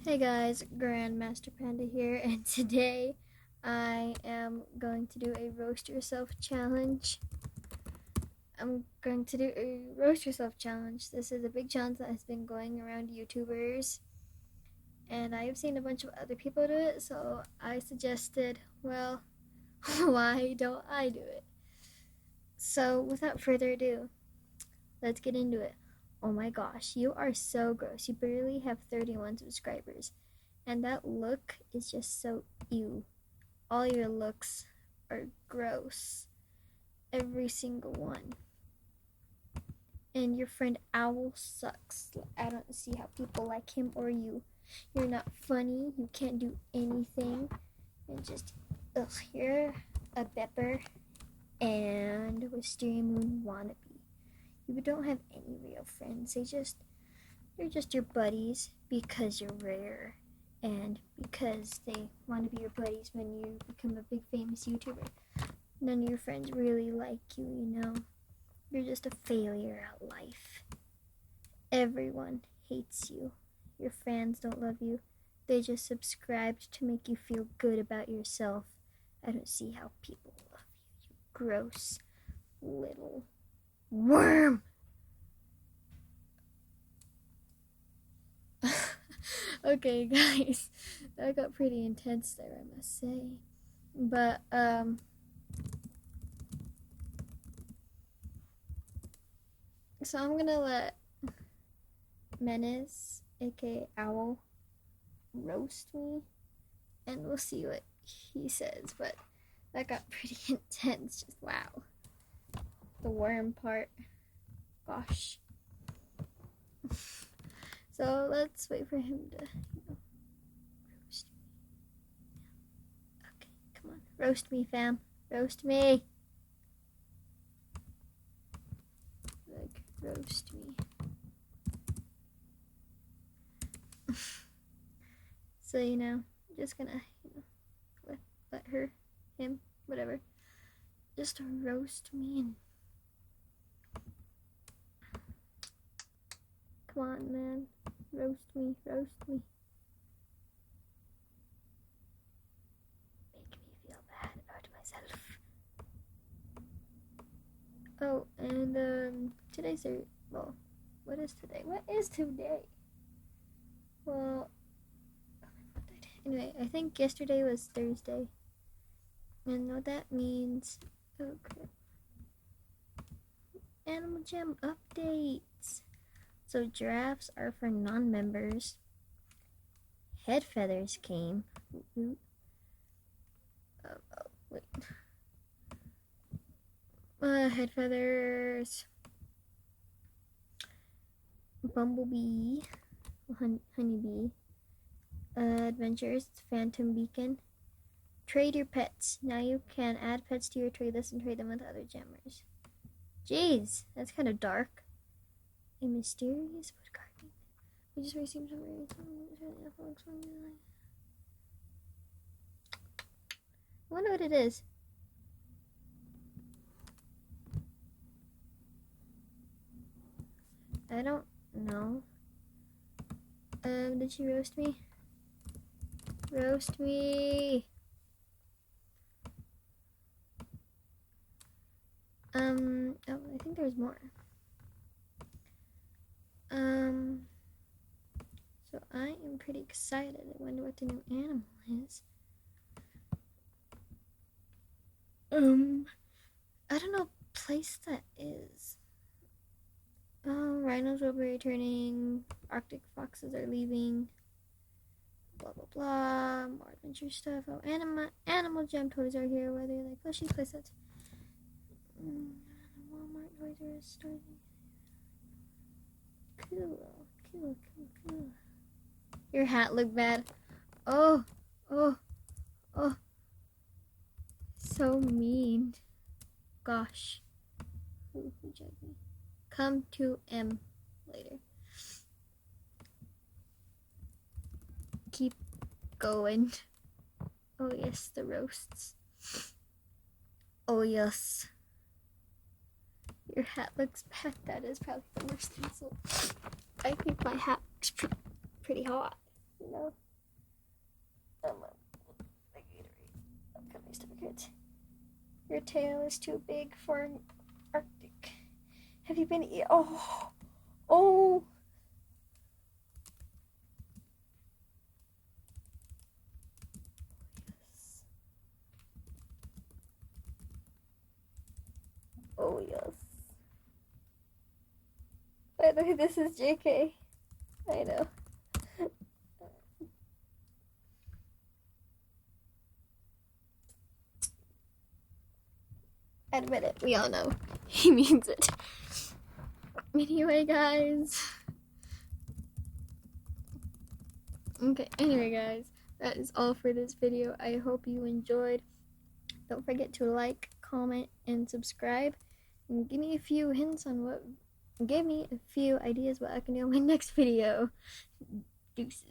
Hey guys, Grandmaster Panda here, and today I am going to do a roast yourself challenge. I'm going to do a roast yourself challenge. This is a big challenge that has been going around YouTubers, and I have seen a bunch of other people do it, so I suggested, well, why don't I do it? So, without further ado, let's get into it. Oh my gosh, you are so gross. You barely have 31 subscribers. And that look is just so ew. All your looks are gross. Every single one. And your friend Owl sucks. I don't see how people like him or you. You're not funny. You can't do anything. And just, ugh, you're a Bepper and Wisteria Moon wannabe. You don't have any real friends. They're just your buddies because you're rare. And because they want to be your buddies when you become a big famous YouTuber. None of your friends really like you, you know. You're just a failure at life. Everyone hates you. Your fans don't love you. They just subscribed to make you feel good about yourself. I don't see how people love you, you gross little worm. Okay, guys, that got pretty intense there, I must say. But, so I'm gonna let Menace, aka Owl, roast me, and we'll see what he says. But that got pretty intense, just wow. The worm part, gosh. So let's wait for him to, roast me. Okay, come on, roast me, fam, roast me. Like, roast me. So, I'm just gonna, let her, him, whatever, just roast me and come on, man, roast me, roast me. Make me feel bad about myself. Oh, and today's well, what is today? What is today? Well, anyway, I think yesterday was Thursday. And what that means, okay. Animal Jam updates. So giraffes are for non-members. Head feathers came. Wait. Head feathers. Bumblebee. Honeybee. Adventures. Phantom Beacon. Trade your pets. Now you can add pets to your trade list and trade them with other jammers. Jeez, that's kind of dark. A mysterious wood carving. We just received some very I wonder what it is. I don't know. Did she roast me? Roast me! Oh, I think there's more. So I am pretty excited. I wonder what the new animal is. I don't know what place that is. Oh, rhinos will be returning. Arctic foxes are leaving. Blah blah blah. More adventure stuff. Oh, animal Jam toys are here. Where they like plushy playsets. Walmart toys are starting. Cool. Your hat looked bad. Oh. So mean. Gosh. Who judged me? Come to M later. Keep going. Oh yes, the roasts. Oh yes. Your hat looks bad. That is probably the worst insult. I think my hat looks pretty hot. know. My Gatorade. I'm gonna my stomach hurts. Your tail is too big for an Arctic. Have you been eating? Oh, oh. Yes. Oh yes. By the way, this is JK. I know. Admit it, we all know. He means it. Anyway, guys. Anyway, guys. That is all for this video. I hope you enjoyed. Don't forget to like, comment, and subscribe. And give me a few hints on give me a few ideas what I can do in my next video. Deuces.